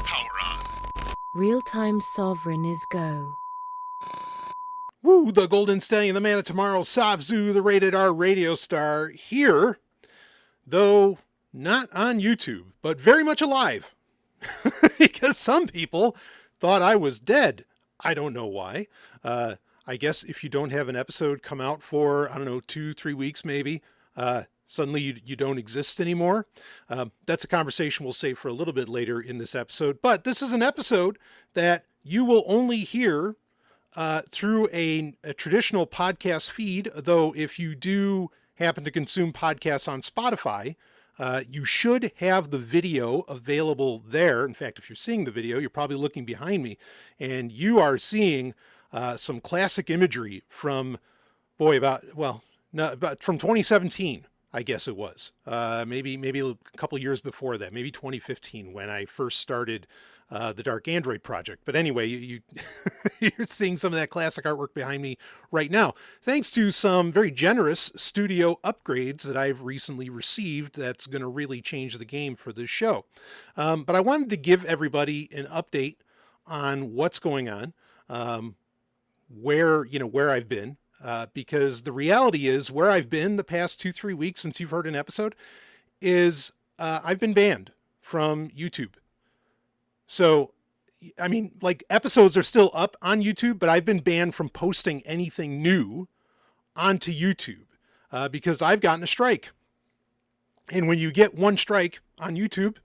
Power on. Real-time Sovryn is go. Woo, the Golden Stallion, the man of tomorrow, Savzu, the rated R radio star, here, though not on YouTube, but very much alive. Because some people thought I was dead. I don't know why. I guess if you don't have an episode come out for, 2-3 weeks maybe, suddenly you don't exist anymore. That's a conversation we'll save for a little bit later in this episode. But this is an episode that you will only hear through a traditional podcast feed, though if you do happen to consume podcasts on Spotify, you should have the video available there. In fact, if you're seeing the video, you're probably looking behind me, and you are seeing some classic imagery from, from 2017, I guess it was. Maybe a couple years before that, maybe 2015 when I first started the Dark Android project. But anyway, you're seeing some of that classic artwork behind me right now, thanks to some very generous studio upgrades that I've recently received. That's going to really change the game for this show. But I wanted to give everybody an update on what's going on, where I've been, because the reality is where I've been the past 2-3 weeks since you've heard an episode is I've been banned from YouTube. So, episodes are still up on YouTube, but I've been banned from posting anything new onto YouTube because I've gotten a strike. And when you get one strike on YouTube,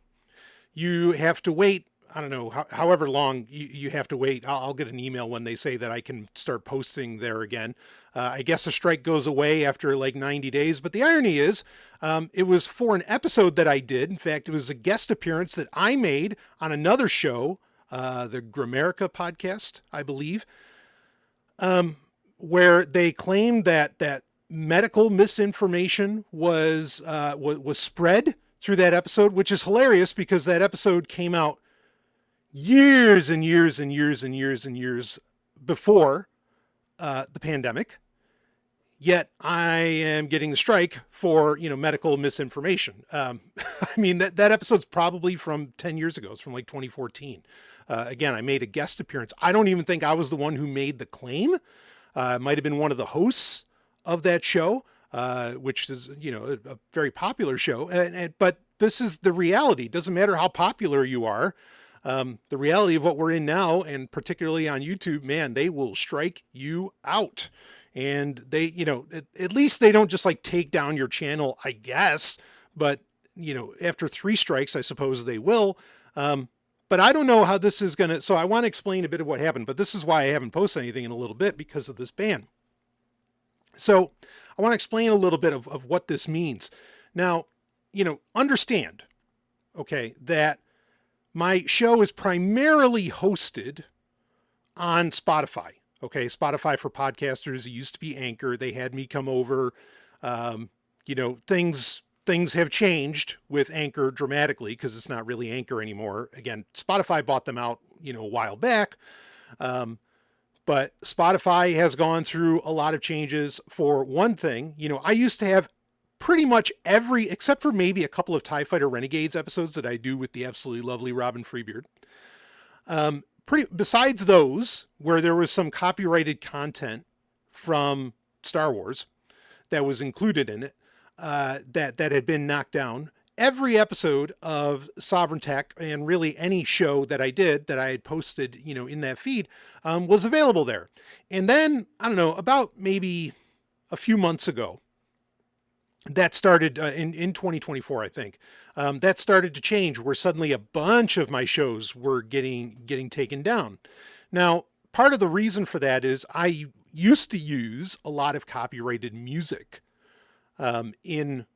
you have to wait, however long you have to wait. I'll get an email when they say that I can start posting there again. I guess the strike goes away after 90 days. But the irony is, it was for an episode that I did. In fact, it was a guest appearance that I made on another show, the Grammarica podcast, I believe, where they claimed that medical misinformation was spread through that episode, which is hilarious because that episode came out years and years and years and years and years before the pandemic. Yet I am getting the strike for, medical misinformation. That episode's probably from 10 years ago. It's from 2014. Again, I made a guest appearance. I don't even think I was the one who made the claim. It might have been one of the hosts of that show, which is, a very popular show. But this is the reality. It doesn't matter how popular you are. The reality of what we're in now, and particularly on YouTube, man, they will strike you out. And they, at least they don't just take down your channel, I guess. But, after 3 strikes, I suppose they will. But I don't know how this is going to, so I want to explain a bit of what happened, but this is why I haven't posted anything in a little bit because of this ban. So I want to explain a little bit of what this means. Now, understand, okay, that my show is primarily hosted on Spotify. Okay, Spotify for podcasters. It used to be Anchor. They had me come over. Things have changed with Anchor dramatically because it's not really Anchor anymore. Again, Spotify bought them out, a while back. But Spotify has gone through a lot of changes. For one thing, I used to have pretty much every, except for maybe a couple of TIE Fighter Renegades episodes that I do with the absolutely lovely Robin Freebeard. Besides those, where there was some copyrighted content from Star Wars that was included in it, that had been knocked down, every episode of Sovryn Tech and really any show that I did that I had posted, in that feed, was available there. And then, about maybe a few months ago, that started in 2024, I think. That started to change where suddenly a bunch of my shows were getting taken down. Now, part of the reason for that is I used to use a lot of copyrighted music in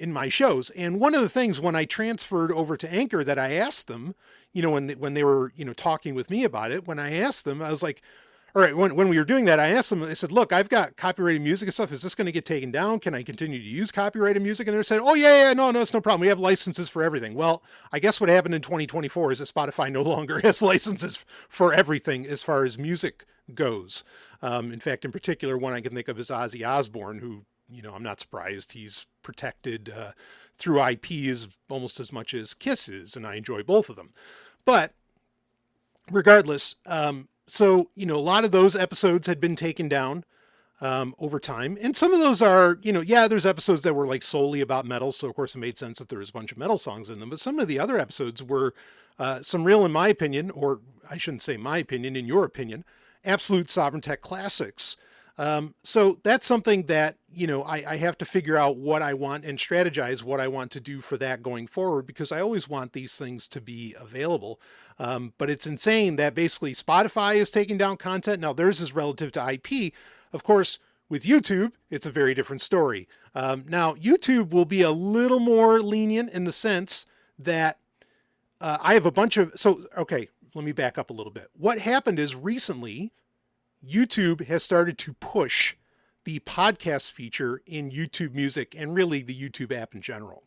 my shows. And one of the things when I transferred over to Anchor that I asked them, when they were, talking with me about it, when I asked them, I was like, all right, when we were doing that, I asked them, I said, look, I've got copyrighted music and stuff. Is this going to get taken down? Can I continue to use copyrighted music? And they said, oh, yeah, no, it's no problem. We have licenses for everything. Well, I guess what happened in 2024 is that Spotify no longer has licenses for everything as far as music goes. In fact, in particular, one I can think of is Ozzy Osbourne, who, I'm not surprised he's protected through IP is almost as much as Kiss is, and I enjoy both of them. But regardless, so, a lot of those episodes had been taken down over time. And some of those are, there's episodes that were like solely about metal. So of course it made sense that there was a bunch of metal songs in them. But some of the other episodes were some real, in my opinion, or I shouldn't say my opinion, in your opinion, absolute Sovryn Tech classics. So that's something that, I have to figure out what I want and strategize what I want to do for that going forward, because I always want these things to be available. But it's insane that basically Spotify is taking down content. Now theirs is relative to IP. Of course, with YouTube, it's a very different story. Now YouTube will be a little more lenient in the sense that I have a bunch of, okay, let me back up a little bit. What happened is recently, YouTube has started to push the podcast feature in YouTube Music and really the YouTube app in general.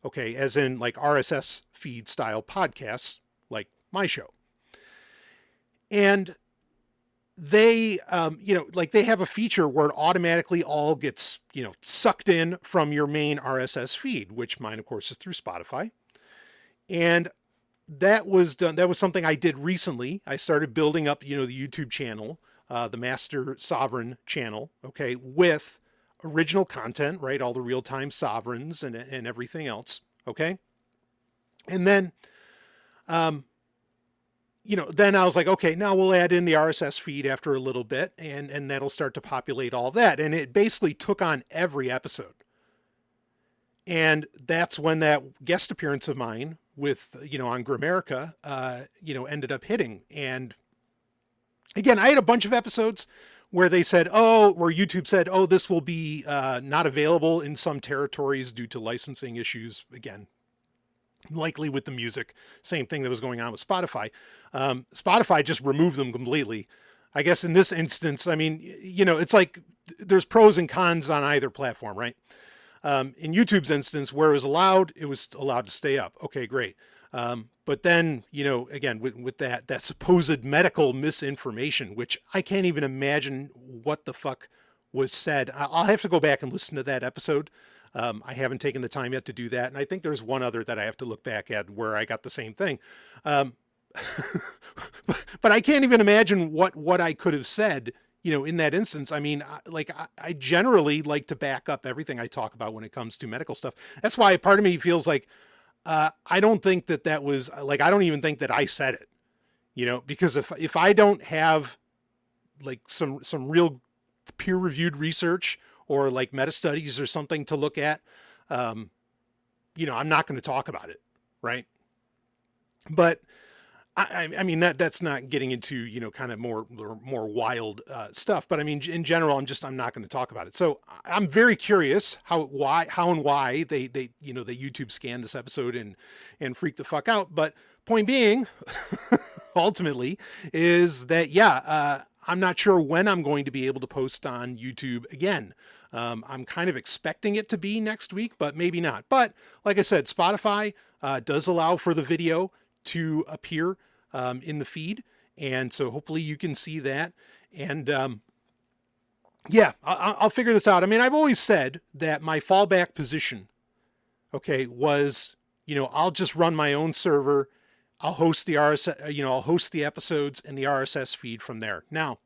Okay, as in like RSS feed style podcasts like my show. And they, they have a feature where it automatically all gets, sucked in from your main RSS feed, which mine, of course, is through Spotify. And that was done. That was something I did recently. I started building up, the YouTube channel, the Master SOVRYN channel, okay, with original content, right? All the real-time sovereigns and everything else, okay? And then, then I was like, okay, now we'll add in the RSS feed after a little bit, and that'll start to populate all that. And it basically took on every episode. And that's when that guest appearance of mine with, on Grimerica, ended up hitting. And again, I had a bunch of episodes where they said, where YouTube said, this will be not available in some territories due to licensing issues. Again, likely with the music, same thing that was going on with Spotify. Spotify just removed them completely. I guess in this instance, I mean, it's like there's pros and cons on either platform, right? In YouTube's instance, where it was allowed to stay up. Okay, great. But then, again, with that supposed medical misinformation, which I can't even imagine what the fuck was said. I'll have to go back and listen to that episode. I haven't taken the time yet to do that. And I think there's one other that I have to look back at where I got the same thing. But I can't even imagine what I could have said, in that instance. I mean, I generally like to back up everything I talk about when it comes to medical stuff. That's why part of me feels like, I don't think that was like, I don't even think that I said it, because if I don't have like some real peer reviewed research or like meta studies or something to look at, I'm not going to talk about it. Right. But I mean, that's not getting into, kind of more wild stuff. But I mean, in general, I'm not going to talk about it. So I'm very curious how and why they YouTube scanned this episode and freaked the fuck out. But point being, ultimately, is that, I'm not sure when I'm going to be able to post on YouTube again. I'm kind of expecting it to be next week, but maybe not. But like I said, Spotify does allow for the video to appear in the feed. And so hopefully you can see that. And I'll figure this out. I mean, I've always said that my fallback position, okay, was, I'll just run my own server. I'll host the RSS, I'll host the episodes and the RSS feed from there. Now,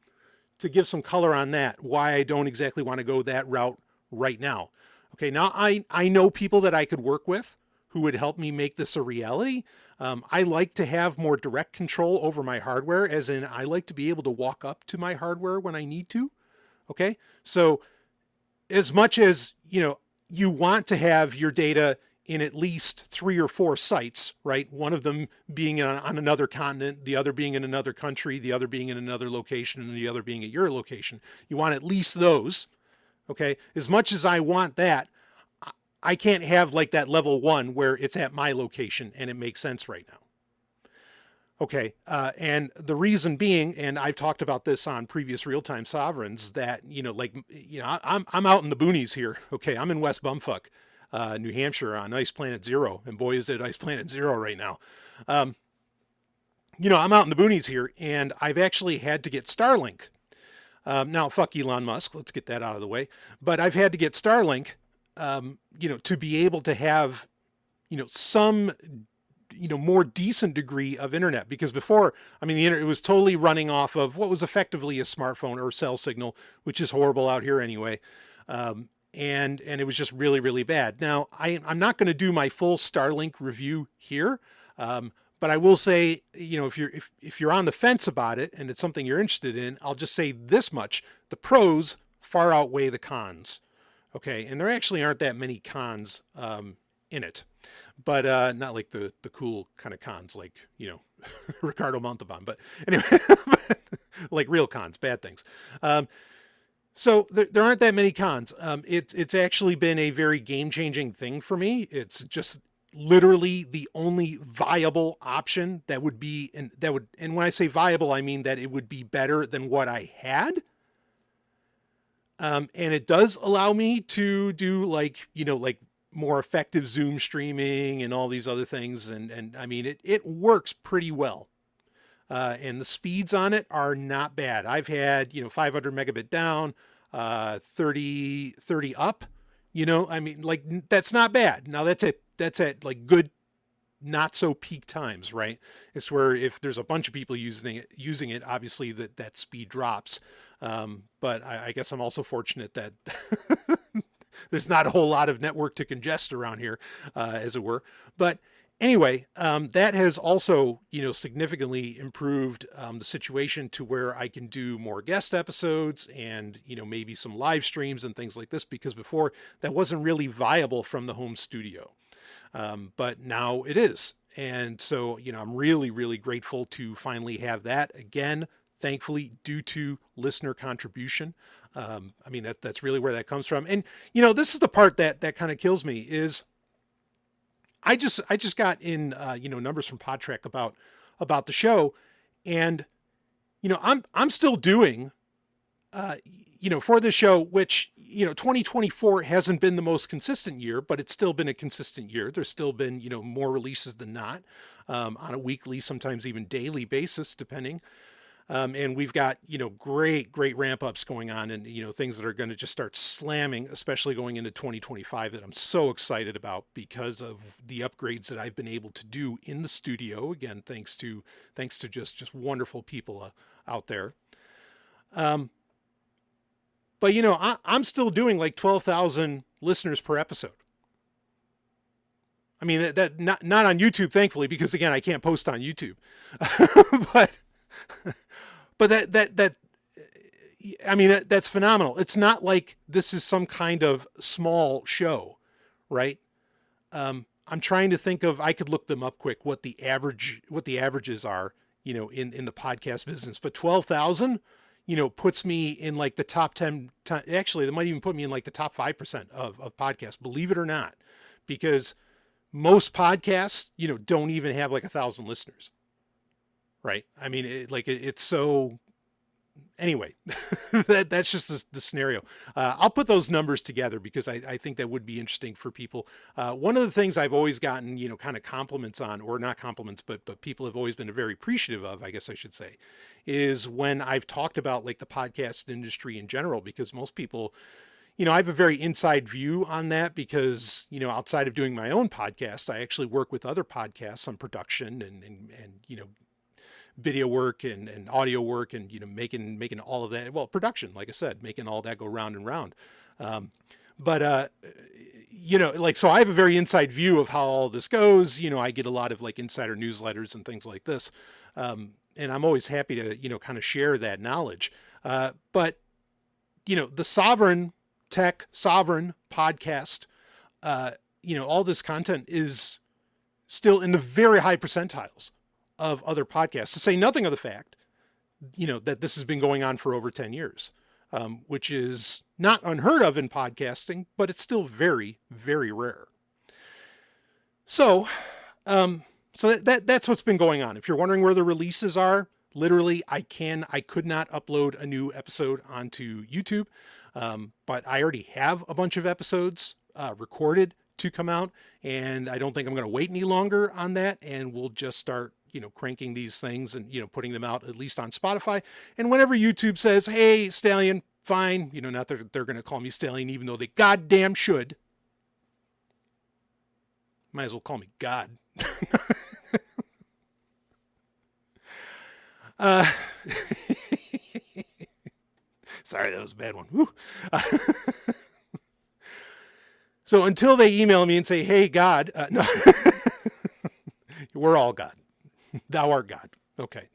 to give some color on that, why I don't exactly want to go that route right now. Okay, now I know people that I could work with who would help me make this a reality. I like to have more direct control over my hardware, as in I like to be able to walk up to my hardware when I need to. Okay, so as much as, you want to have your data in at least 3 or 4 sites, right? One of them being on another continent, the other being in another country, the other being in another location, and the other being at your location. You want at least those. Okay, as much as I want that, I can't have like that level 1 where it's at my location and it makes sense right now. Okay. And the reason being, and I've talked about this on previous real-time sovereigns, that, I'm out in the boonies here. Okay. I'm in West Bumfuck, New Hampshire on Ice Planet Zero. And boy, is it Ice Planet Zero right now. I'm out in the boonies here, and I've actually had to get Starlink. Now fuck Elon Musk. Let's get that out of the way. But I've had to get Starlink to be able to have, some, more decent degree of internet. Because before, I mean, the internet was totally running off of what was effectively a smartphone or cell signal, which is horrible out here anyway. And it was just really, really bad. Now, I'm not going to do my full Starlink review here. But I will say, if you're on the fence about it and it's something you're interested in, I'll just say this much: the pros far outweigh the cons. Okay, and there actually aren't that many cons in it, but not like the cool kind of cons like Ricardo Montalban. But anyway, like real cons, bad things. So there aren't that many cons. It's actually been a very game-changing thing for me. It's just literally the only viable option that would be, and when I say viable, I mean that it would be better than what I had. And it does allow me to do like more effective Zoom streaming and all these other things. And I mean, it works pretty well. And the speeds on it are not bad. I've had, 500 megabit down, 30 up, I mean, like, that's not bad. Now that's at like good, not so peak times, right? It's where if there's a bunch of people using it, obviously that speed drops. But I guess I'm also fortunate that there's not a whole lot of network to congest around here, as it were. But anyway, that has also, significantly improved the situation to where I can do more guest episodes and, maybe some live streams and things like this, because before that wasn't really viable from the home studio. But now it is. And so, I'm really, really grateful to finally have that again, thankfully, due to listener contribution. I mean, that's really where that comes from. And, this is the part that kind of kills me is I just got in, numbers from Podtrac about the show, and, I'm still doing, for this show, which, 2024 hasn't been the most consistent year, but it's still been a consistent year. There's still been, more releases than not, on a weekly, sometimes even daily basis, depending. And we've got, great ramp ups going on, and, things that are going to just start slamming, especially going into 2025, that I'm so excited about because of the upgrades that I've been able to do in the studio. Again, thanks to just wonderful people out there. But, I'm still doing like 12,000 listeners per episode. I mean, that not on YouTube, thankfully, because again, I can't post on YouTube, but that I mean, that's phenomenal. It's not like this is some kind of small show, right? I'm trying to think of, I could look them up quick, what the averages are, in the podcast business, but 12,000, puts me in like the top 10, actually, that might even put me in like the top 5% of podcasts, believe it or not, because most podcasts, don't even have like 1,000 listeners. Right. I mean, it's so, anyway, that's just the scenario. I'll put those numbers together because I think that would be interesting for people. One of the things I've always gotten, kind of compliments on, or not compliments, but people have always been very appreciative of, I guess I should say, is when I've talked about like the podcast industry in general, because most people, I have a very inside view on that because, outside of doing my own podcast, I actually work with other podcasts on production and video work and audio work and, making all of that, well, production, like I said, making all that go round and round. But so I have a very inside view of how all this goes. I get a lot of like insider newsletters and things like this. And I'm always happy to, kind of share that knowledge. But the Sovryn podcast, all this content is still in the very high percentiles of other podcasts, to say nothing of the fact, that this has been going on for over 10 years, which is not unheard of in podcasting, but it's still very, very rare. So, that's what's been going on. If you're wondering where the releases are, literally, I could not upload a new episode onto YouTube, but I already have a bunch of episodes recorded to come out, and I don't think I'm going to wait any longer on that, and we'll just start cranking these things and, putting them out at least on Spotify. And whenever YouTube says, hey, Stallion, fine, not that they're going to call me Stallion, even though they goddamn should, Might as well call me God. uh, Sorry, that was a bad one. So until they email me and say, hey, God, no, we're all God. Thou art God. Okay.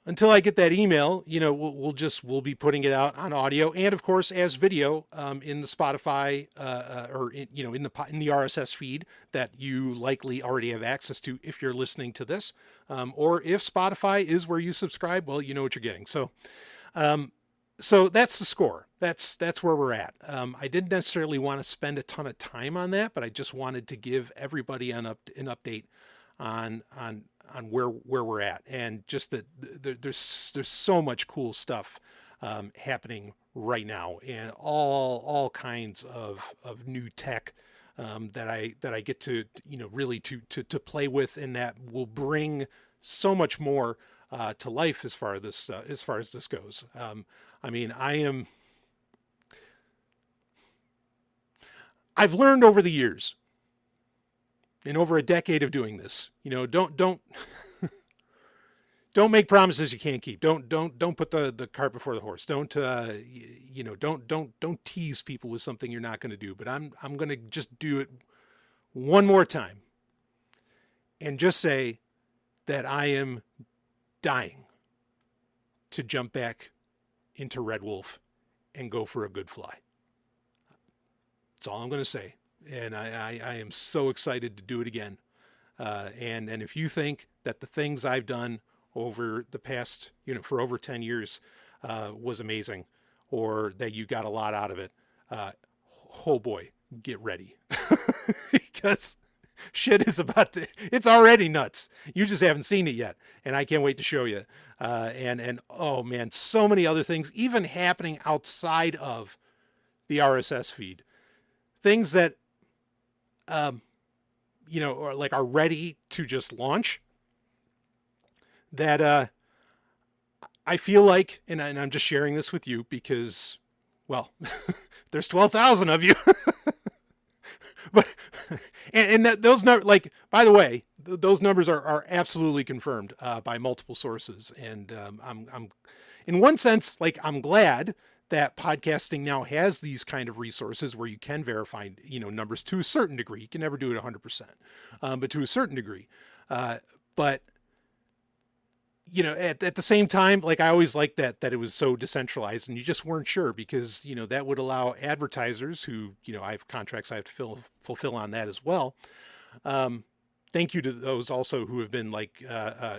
Until I get that email, we'll be putting it out on audio and of course as video in the Spotify or in the RSS feed that you likely already have access to if you're listening to this, or if Spotify is where you subscribe, well, you know what you're getting. So that's the score. That's where we're at. I didn't necessarily want to spend a ton of time on that, but I just wanted to give everybody an update on where we're at, and just that there's so much cool stuff happening right now, and all kinds of new tech that I get to really to play with, and that will bring so much more to life as far as this goes. I mean, I've learned over the years, in over a decade of doing this, don't make promises you can't keep. Don't put the cart before the horse. Don't tease people with something you're not going to do. But I'm going to just do it one more time and just say that I am dying to jump back into Red Wolf and go for a good fly. That's all I'm going to say. And I am so excited to do it again. And if you think that the things I've done over the past, for over 10 years was amazing, or that you got a lot out of it, oh boy, get ready. Because shit is it's already nuts. You just haven't seen it yet. And I can't wait to show you. And oh man, so many other things, even happening outside of the RSS feed. Things that, or like are ready to just launch, that I feel like, and I'm just sharing this with you because, well, there's 12,000 of you. But those numbers, like, by the way, those numbers are absolutely confirmed by multiple sources, and I'm in one sense, like, I'm glad that podcasting now has these kind of resources where you can verify, numbers to a certain degree. You can never do it 100%, but to a certain degree. But at the same time, like, I always liked that it was so decentralized, and you just weren't sure, because that would allow advertisers who I have contracts I have to fulfill on that as well. Thank you to those also who have been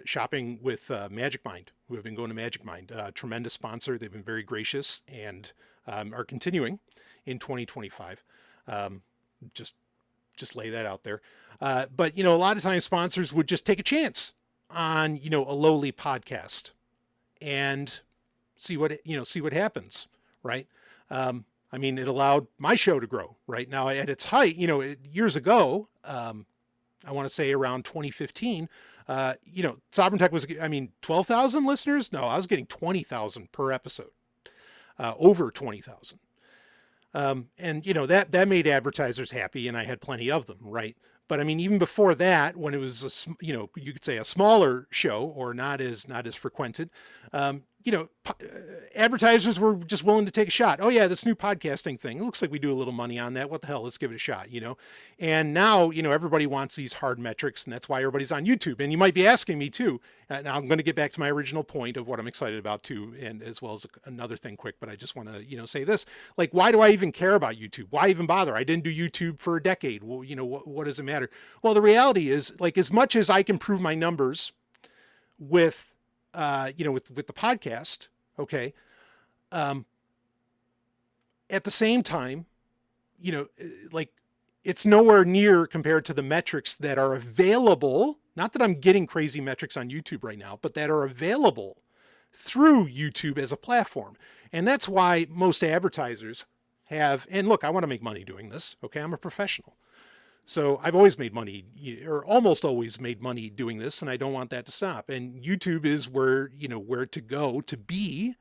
shopping with Magic Mind, who have been going to Magic Mind. Tremendous sponsor. They've been very gracious and are continuing in 2025. Just lay that out there. But a lot of times sponsors would just take a chance on a lowly podcast and see what happens, right? I mean, it allowed my show to grow. Right now, at its height, years ago, I want to say around 2015, Sovryn Tech was, 12,000 listeners. No, I was getting 20,000 per episode, over 20,000. And that made advertisers happy, and I had plenty of them. Right. But I mean, even before that, when it was you could say a smaller show, or not as frequented, advertisers were just willing to take a shot. Oh yeah, this new podcasting thing, it looks like we do a little money on that. What the hell? Let's give it a shot. And now, everybody wants these hard metrics, and that's why everybody's on YouTube. And you might be asking me too. Now I'm going to get back to my original point of what I'm excited about too, and as well as another thing quick. But I just want to, say this: like, why do I even care about YouTube? Why even bother? I didn't do YouTube for a decade. Well, what does it matter? Well, the reality is, like, as much as I can prove my numbers with with the podcast, okay, at the same time, like, it's nowhere near compared to the metrics that are available. Not that I'm getting crazy metrics on YouTube right now, but that are available through YouTube as a platform. And that's why most advertisers have, and look, I want to make money doing this. Okay. I'm a professional. So I've always made money, or almost always made money doing this, and I don't want that to stop. And YouTube is where to go to be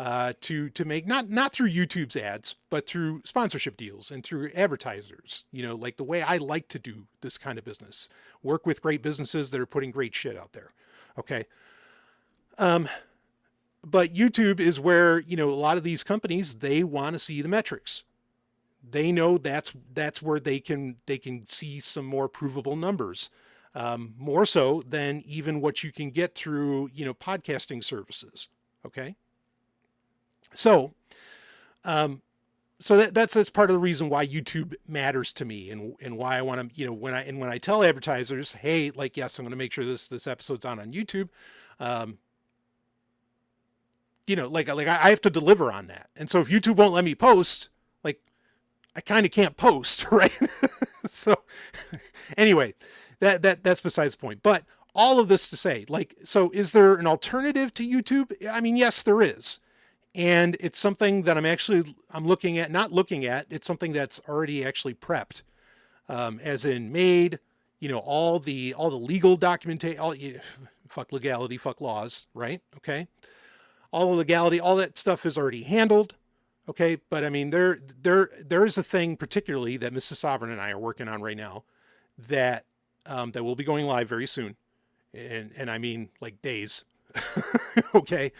to make not through YouTube's ads, but through sponsorship deals and through advertisers, like the way I like to do this kind of business, work with great businesses that are putting great shit out there. Okay. But YouTube is where, a lot of these companies, they want to see the metrics. They know that's where they can see some more provable numbers, more so than even what you can get through, podcasting services. Okay. So, that's part of the reason why YouTube matters to me, and why I want to, when I tell advertisers, hey, like, yes, I'm going to make sure this episode's on YouTube. I have to deliver on that. And so if YouTube won't let me post, like, I kind of can't post, right? So anyway, that's besides the point. But all of this to say, like, so is there an alternative to YouTube? I mean, yes, there is. And it's something that I'm looking at, it's something that's already actually prepped, as in made, all the legal documentation, fuck legality, fuck laws, right? Okay. All the legality, all that stuff is already handled. Okay. But I mean, there is a thing particularly that Mrs. Sovryn and I are working on right now that will be going live very soon. And I mean, like, days. Okay.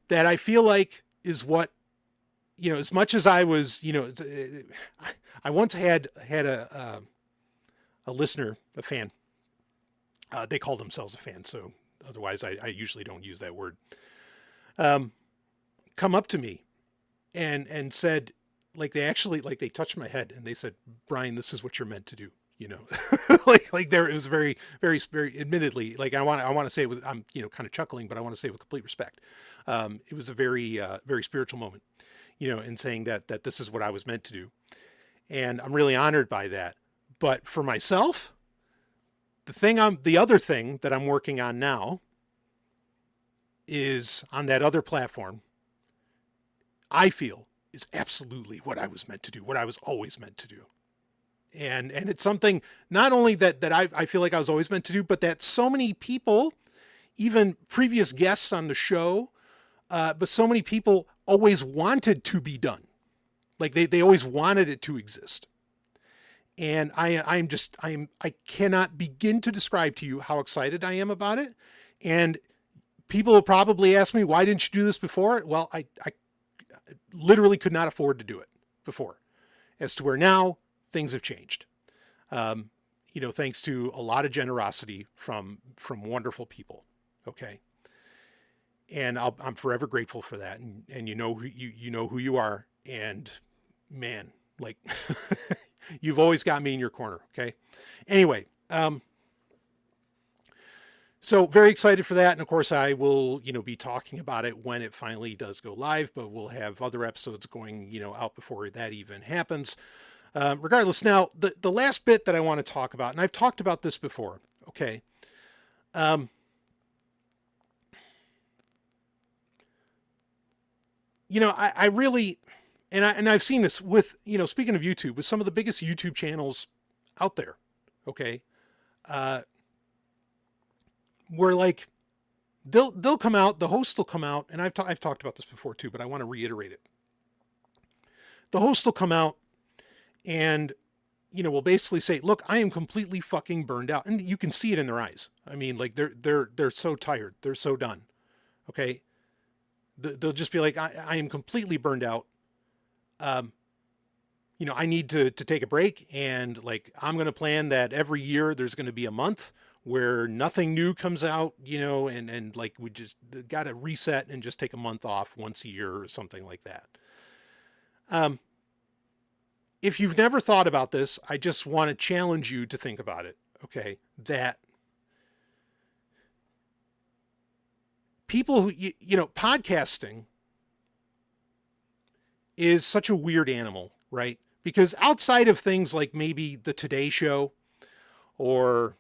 That I feel like is what, as much as I was, I once had a listener, a fan. They called themselves a fan, so otherwise I usually don't use that word. Come up to me and said, like, they touched my head and they said, Brian, this is what you're meant to do. It was very, very, very, admittedly, like, I want to say it was, I'm, kind of chuckling, but I want to say with complete respect. It was a very, very spiritual moment, in saying that this is what I was meant to do. And I'm really honored by that. But for myself, the other thing that I'm working on now is on that other platform, I feel is absolutely what I was meant to do, what I was always meant to do. And it's something not only that I feel like I was always meant to do, but that so many people, even previous guests on the show, but so many people always wanted to be done. Like they always wanted it to exist. And I cannot begin to describe to you how excited I am about it. And people will probably ask me, why didn't you do this before? Well, I literally could not afford to do it before, as to where now things have changed. Thanks to a lot of generosity from wonderful people. Okay. And I'm forever grateful for that. And you know who you are. And man, like, you've always got me in your corner. Okay. Anyway, so very excited for that. And of course I will, be talking about it when it finally does go live, but we'll have other episodes going, out before that even happens. Regardless, now the last bit that I want to talk about, and I've talked about this before. Okay. I really, and I've seen this with, speaking of YouTube, with some of the biggest YouTube channels out there. Okay. Where, like, they'll come out, the host will come out, and I've talked about this before too, but I want to reiterate it. The host will come out and, will basically say, look, I am completely fucking burned out. And you can see it in their eyes. I mean, like, they're so tired. They're so done. Okay. They'll just be like, I am completely burned out. I need to take a break, and, like, I'm going to plan that every year there's going to be a month where nothing new comes out, and like, we just got to reset and just take a month off once a year or something like that. If you've never thought about this, I just want to challenge you to think about it. Okay. That people who, podcasting is such a weird animal, right? Because outside of things like maybe the Today Show, or,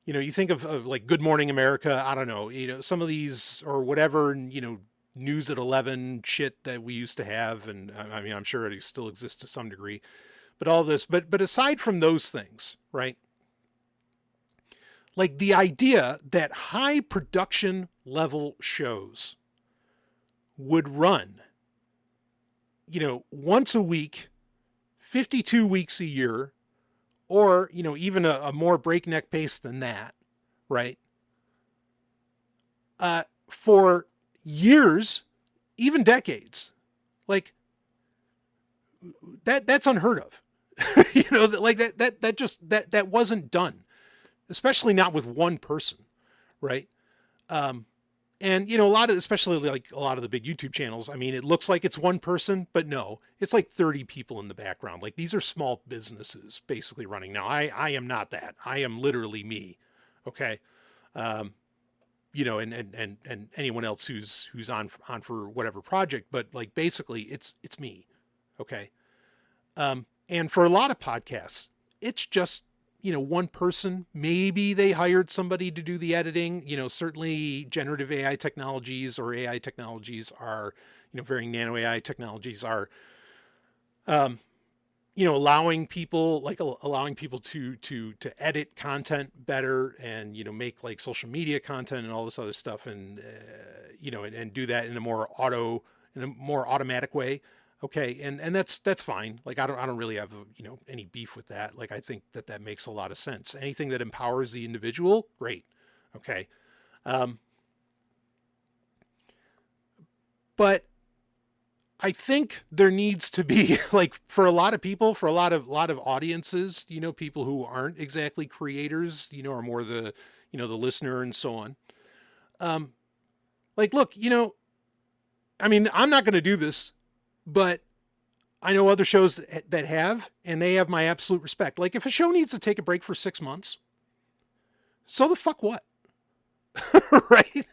you think of like Good Morning America, I don't know, some of these, or whatever, News at 11 shit that we used to have. And I mean, I'm sure it still exists to some degree, but all this, but aside from those things, right? Like, the idea that high production level shows, would run, once a week, 52 weeks a year, or, even a more breakneck pace than that, right? For years, even decades, like that's unheard of. Like that wasn't done, especially not with one person, right? And especially like a lot of the big YouTube channels, I mean, it looks like it's one person, but no, it's like 30 people in the background. Like these are small businesses basically running. Now I am not that. I am literally me. Okay. And anyone else who's on for whatever project, but like basically it's me. Okay. And for a lot of podcasts, it's just, one person. Maybe they hired somebody to do the editing. Certainly generative AI technologies or AI technologies are, varying nano AI technologies are, allowing people to edit content better and, make like social media content and all this other stuff. And, and do that in a more automatic way. Okay. And that's fine. Like, I don't really have, any beef with that. Like, I think that makes a lot of sense. Anything that empowers the individual, great. Okay. But I think there needs to be like for a lot of people, for a lot of audiences, people who aren't exactly creators, are more the listener and so on. Like, look, I mean, I'm not going to do this, but I know other shows that have, and they have my absolute respect. Like if a show needs to take a break for 6 months, so the fuck what? Right?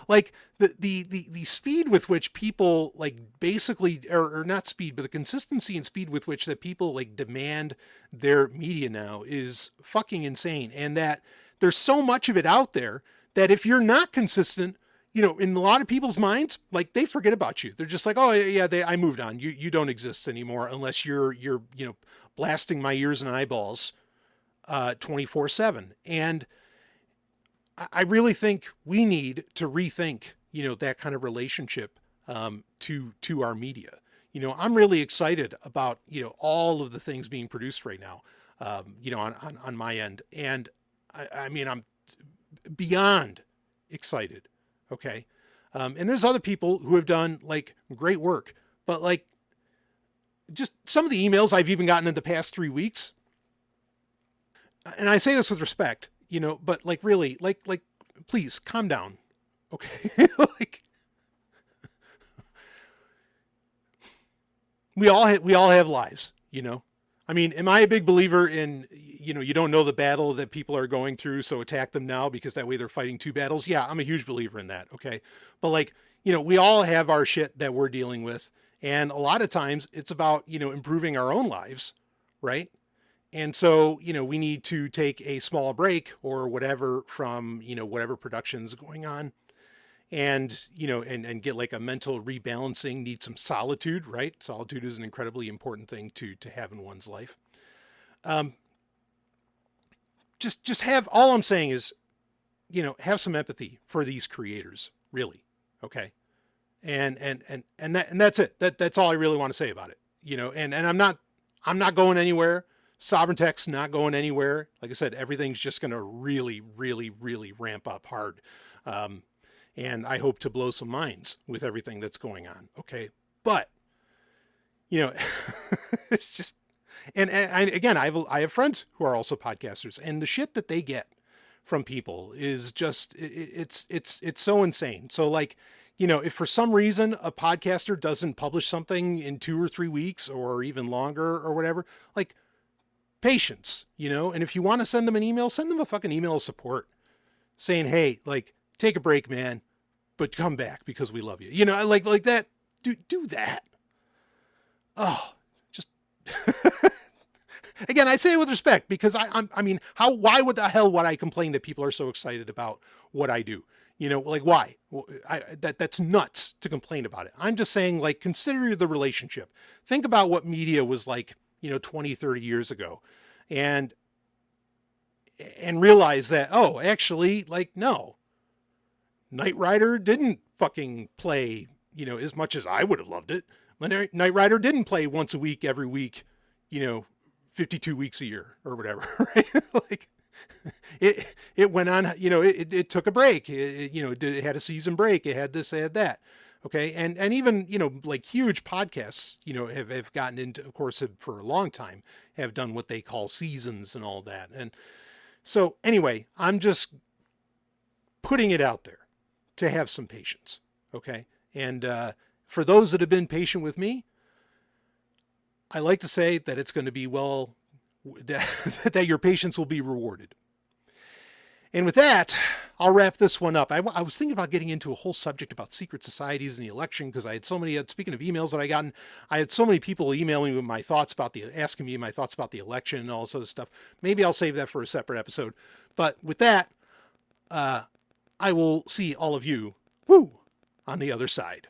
like the speed with which people like basically, or not speed, but the consistency and speed with which that people like demand their media now is fucking insane. And that there's so much of it out there that if you're not consistent, in a lot of people's minds, like they forget about you. They're just like, oh yeah, I moved on. You don't exist anymore unless you're blasting my ears and eyeballs 24/7. And I really think we need to rethink, that kind of relationship to our media. I'm really excited about, all of the things being produced right now, on my end. And I mean, I'm beyond excited. Okay. And there's other people who have done like great work, but like just some of the emails I've even gotten in the past 3 weeks. And I say this with respect, but like really, like, please calm down. Okay. Like we all have lives, I mean, am I a big believer in, you don't know the battle that people are going through, so attack them now because that way they're fighting two battles? Yeah, I'm a huge believer in that. Okay. But like, we all have our shit that we're dealing with. And a lot of times it's about, improving our own lives. Right. And so, we need to take a small break or whatever from, whatever production's going on and, and get like a mental rebalancing, need some solitude, right? Solitude is an incredibly important thing to have in one's life. Just have, all I'm saying is, have some empathy for these creators, really. Okay. And that's it. That's all I really want to say about it, and I'm not going anywhere. Sovryn-tech's not going anywhere. Like I said, everything's just going to really, really, really ramp up hard. And I hope to blow some minds with everything that's going on. Okay. But, it's just, and again, I have friends who are also podcasters, and the shit that they get from people is just, it's so insane. So like, if for some reason a podcaster doesn't publish something in 2 or 3 weeks or even longer or whatever, like patience, and if you want to send them an email, send them a fucking email of support saying, hey, like take a break, man, but come back because we love you. Like that, do that. Oh, just, again, I say it with respect because I mean, why would the hell would I complain that people are so excited about what I do? Like why? That's nuts to complain about it. I'm just saying, like, consider the relationship. Think about what media was like, 20, 30 years ago and realize that, oh, actually, like, no, Knight Rider didn't fucking play, as much as I would have loved it. Knight Rider didn't play once a week, every week, 52 weeks a year or whatever, right? Like it went on, it took a break. It had a season break. It had this, it had that. Okay. And even, like huge podcasts, have gotten into, of course, for a long time, have done what they call seasons and all that. And so anyway, I'm just putting it out there to have some patience. Okay. And, for those that have been patient with me, I like to say that it's going to be that your patience will be rewarded. And with that, I'll wrap this one up. I was thinking about getting into a whole subject about secret societies and the election, because I had so many, speaking of emails that I had so many people emailing me with my thoughts asking me my thoughts about the election and all this other stuff. Maybe I'll save that for a separate episode. But with that, I will see all of you, on the other side.